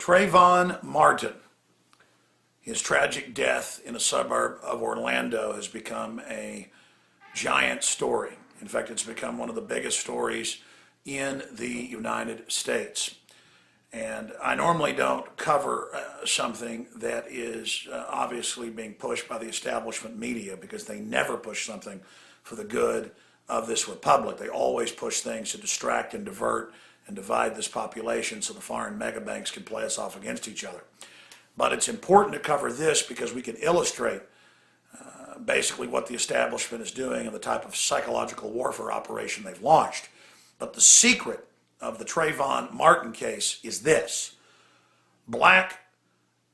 Trayvon Martin, his tragic death in a suburb of Orlando has become a giant story. In fact, it's become one of the biggest stories in the United States. And I normally don't cover something that is obviously being pushed by the establishment media, because they never push something for the good of this republic. They always push things to distract and divert and divide this population so the foreign megabanks can play us off against each other. But it's important to cover this because we can illustrate basically what the establishment is doing and the type of psychological warfare operation they've launched. But the secret of the Trayvon Martin case is this: black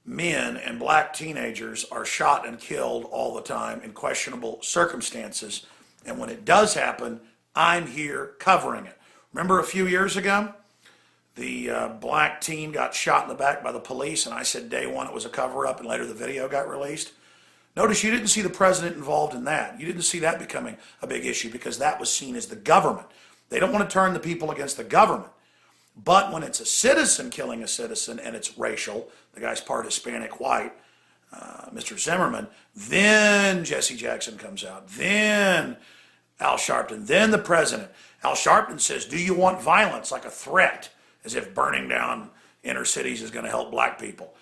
men and black teenagers are shot and killed all the time in questionable circumstances. And when it does happen, I'm here covering it. Remember a few years ago, the black teen got shot in the back by the police, and I said day one it was a cover-up, and later the video got released. Notice you didn't see the president involved in that. You didn't see that becoming a big issue because that was seen as the government. They don't want to turn the people against the government. But when it's a citizen killing a citizen and it's racial, the guy's part Hispanic, white, Mr. Zimmerman, then Jesse Jackson comes out, then Al Sharpton, then the president. Al Sharpton says, do you want violence, like a threat, as if burning down inner cities is going to help black people.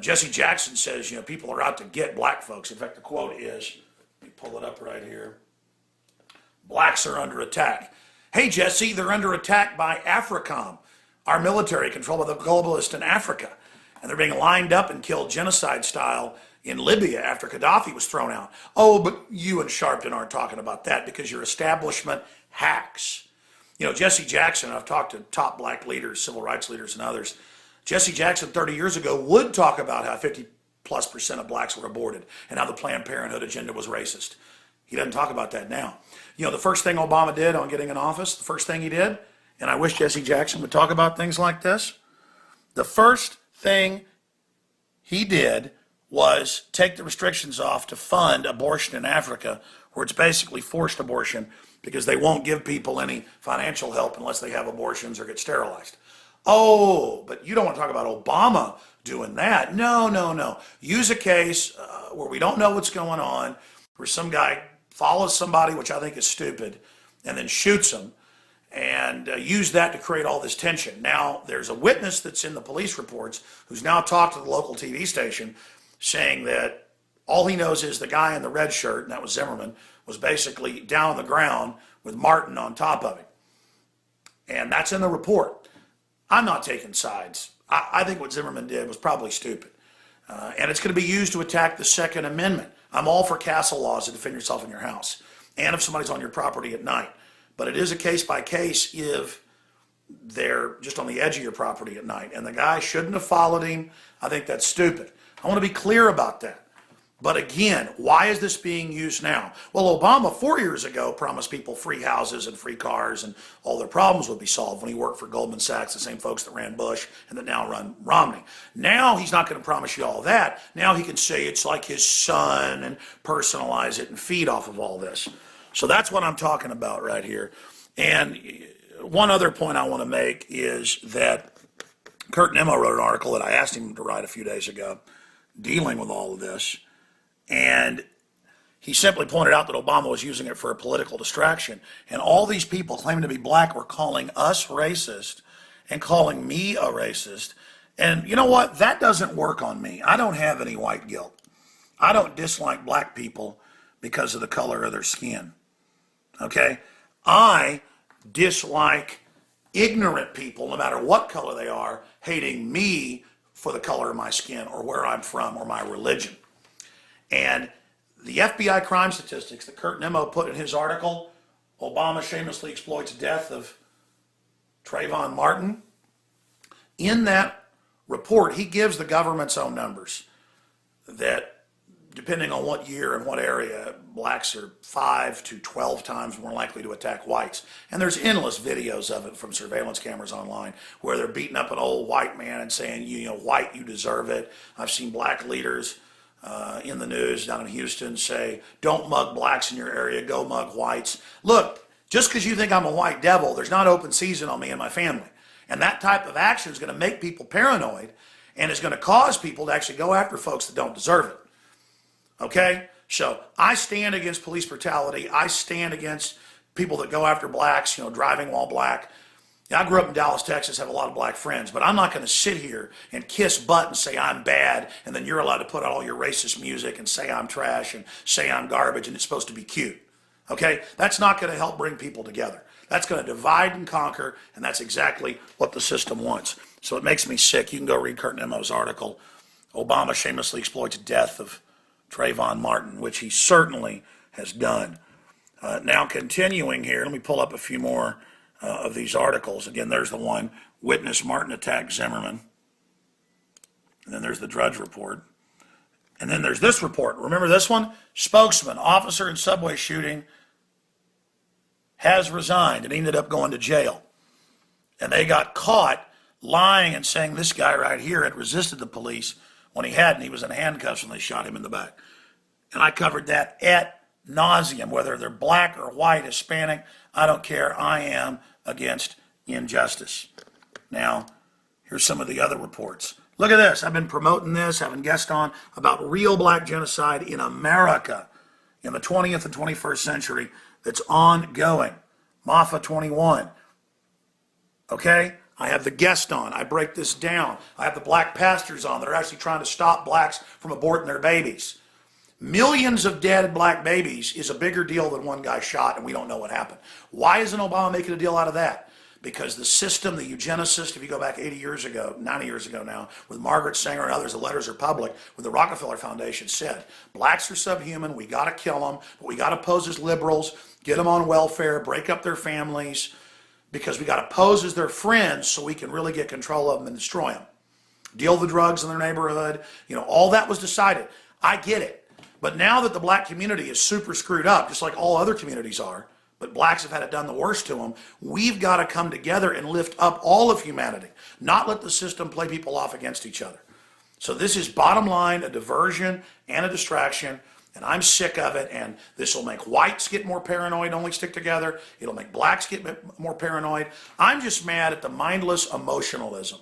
Jesse Jackson says, people are out to get black folks. In fact, the quote is, let me pull it up right here, blacks are under attack. Hey, Jesse, they're under attack by AFRICOM, our military controlled by the globalists in Africa. And they're being lined up and killed genocide style in Libya after Gaddafi was thrown out. Oh, but you and Sharpton aren't talking about that because your establishment hacks. Jesse Jackson, I've talked to top black leaders, civil rights leaders and others. Jesse Jackson 30 years ago would talk about how 50+% of blacks were aborted and how the Planned Parenthood agenda was racist. He doesn't talk about that now. The first thing Obama did on getting in office, the first thing he did, and I wish Jesse Jackson would talk about things like this, the first thing he did was take the restrictions off to fund abortion in Africa, where it's basically forced abortion because they won't give people any financial help unless they have abortions or get sterilized. Oh, but you don't want to talk about Obama doing that. No. Use a case where we don't know what's going on, where some guy follows somebody, which I think is stupid, and then shoots them, and use that to create all this tension. Now, there's a witness that's in the police reports who's now talked to the local TV station saying that all he knows is the guy in the red shirt, and that was Zimmerman, was basically down on the ground with Martin on top of him. And that's in the report. I'm not taking sides. I think what Zimmerman did was probably stupid. And it's going to be used to attack the Second Amendment. I'm all for castle laws to defend yourself in your house and if somebody's on your property at night. But it is a case by case if they're just on the edge of your property at night. And the guy shouldn't have followed him. I think that's stupid. I want to be clear about that. But again, why is this being used now? Well, Obama 4 years ago promised people free houses and free cars and all their problems would be solved when he worked for Goldman Sachs, the same folks that ran Bush and that now run Romney. Now he's not going to promise you all that. Now he can say it's like his son and personalize it and feed off of all this. So that's what I'm talking about right here. And one other point I want to make is that Kurt Nimmo wrote an article that I asked him to write a few days ago dealing with all of this. And he simply pointed out that Obama was using it for a political distraction. And all these people claiming to be black were calling us racist and calling me a racist. And you know what? That doesn't work on me. I don't have any white guilt. I don't dislike black people because of the color of their skin. Okay? I dislike ignorant people, no matter what color they are, hating me for the color of my skin or where I'm from or my religion. And the FBI crime statistics that Kurt Nimmo put in his article, Obama shamelessly exploits death of Trayvon Martin. In that report, he gives the government's own numbers that depending on what year and what area, blacks are 5 to 12 times more likely to attack whites. And there's endless videos of it from surveillance cameras online where they're beating up an old white man and saying, white, you deserve it. I've seen black leaders in the news down in Houston say, don't mug blacks in your area, go mug whites. Look, just because you think I'm a white devil, there's not open season on me and my family. And that type of action is going to make people paranoid and is going to cause people to actually go after folks that don't deserve it. Okay? So I stand against police brutality. I stand against people that go after blacks, driving while black. I grew up in Dallas, Texas, have a lot of black friends, but I'm not going to sit here and kiss butt and say I'm bad, and then you're allowed to put out all your racist music and say I'm trash and say I'm garbage and it's supposed to be cute. Okay? That's not going to help bring people together. That's going to divide and conquer, and that's exactly what the system wants. So it makes me sick. You can go read Kurt Nemo's article, Obama Shamelessly Exploits Death of Trayvon Martin, which he certainly has done. Now continuing here, let me pull up a few more of these articles. Again, there's the one, Witness Martin Attacked Zimmerman. And then there's the Drudge Report. And then there's this report. Remember this one? Spokesman, officer in subway shooting has resigned and ended up going to jail. And they got caught lying and saying this guy right here had resisted the police when he hadn't. He was in handcuffs when they shot him in the back. And I covered that at nauseum, whether they're black or white, Hispanic, I don't care. I am against injustice. Now, here's some of the other reports. Look at this. I've been promoting this, having guests on about real black genocide in America in the 20th and 21st century that's ongoing. MAFA 21. Okay? I have the guest on. I break this down. I have the black pastors on that are actually trying to stop blacks from aborting their babies. Millions of dead black babies is a bigger deal than one guy shot, and we don't know what happened. Why isn't Obama making a deal out of that? Because the system, the eugenicist, if you go back 80 years ago, 90 years ago now, with Margaret Sanger and others, the letters are public, with the Rockefeller Foundation said, blacks are subhuman, we got to kill them, but we got to pose as liberals, get them on welfare, break up their families, because we got to pose as their friends so we can really get control of them and destroy them. Deal the drugs in their neighborhood, all that was decided. I get it. But now that the black community is super screwed up, just like all other communities are, but blacks have had it done the worst to them, we've got to come together and lift up all of humanity, not let the system play people off against each other. So this is bottom line, a diversion and a distraction, and I'm sick of it, and this will make whites get more paranoid, only stick together. It'll make blacks get more paranoid. I'm just mad at the mindless emotionalism.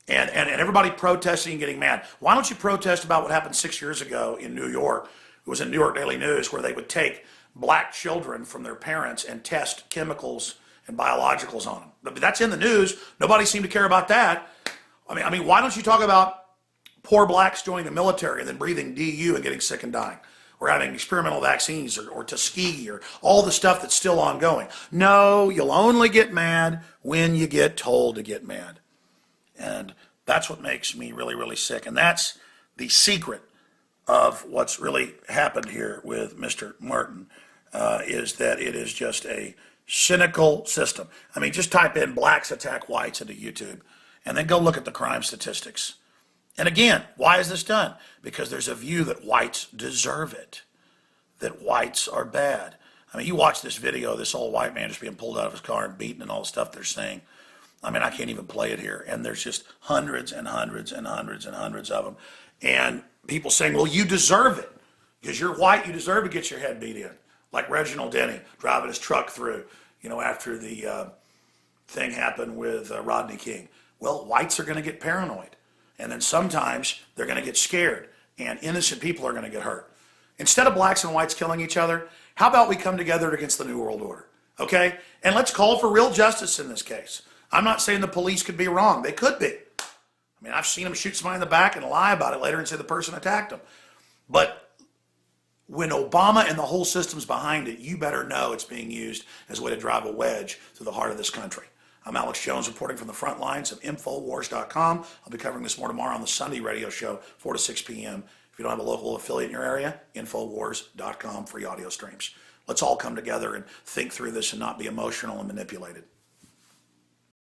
And everybody protesting and getting mad. Why don't you protest about what happened 6 years ago in New York? It was in New York Daily News where they would take black children from their parents and test chemicals and biologicals on them. But that's in the news. Nobody seemed to care about that. I mean, why don't you talk about poor blacks joining the military and then breathing DU and getting sick and dying? Or having experimental vaccines or Tuskegee or all the stuff that's still ongoing. No, you'll only get mad when you get told to get mad. And that's what makes me really, really sick. And that's the secret of what's really happened here with Mr. Martin, is that it is just a cynical system. I mean, just type in blacks attack whites into YouTube and then go look at the crime statistics. And again, why is this done? Because there's a view that whites deserve it, that whites are bad. I mean, you watch this video, this old white man just being pulled out of his car and beaten and all the stuff they're saying. I mean, I can't even play it here. And there's just hundreds and hundreds and hundreds and hundreds of them. And people saying, well, you deserve it. Because you're white, you deserve to get your head beat in. Like Reginald Denny driving his truck through, after the thing happened with Rodney King. Well, whites are going to get paranoid. And then sometimes they're going to get scared. And innocent people are going to get hurt. Instead of blacks and whites killing each other, how about we come together against the New World Order? Okay? And let's call for real justice in this case. I'm not saying the police could be wrong. They could be. I mean, I've seen them shoot somebody in the back and lie about it later and say the person attacked them. But when Obama and the whole system's behind it, you better know it's being used as a way to drive a wedge through the heart of this country. I'm Alex Jones reporting from the front lines of Infowars.com. I'll be covering this more tomorrow on the Sunday radio show, 4 to 6 p.m. If you don't have a local affiliate in your area, Infowars.com, free audio streams. Let's all come together and think through this and not be emotional and manipulated.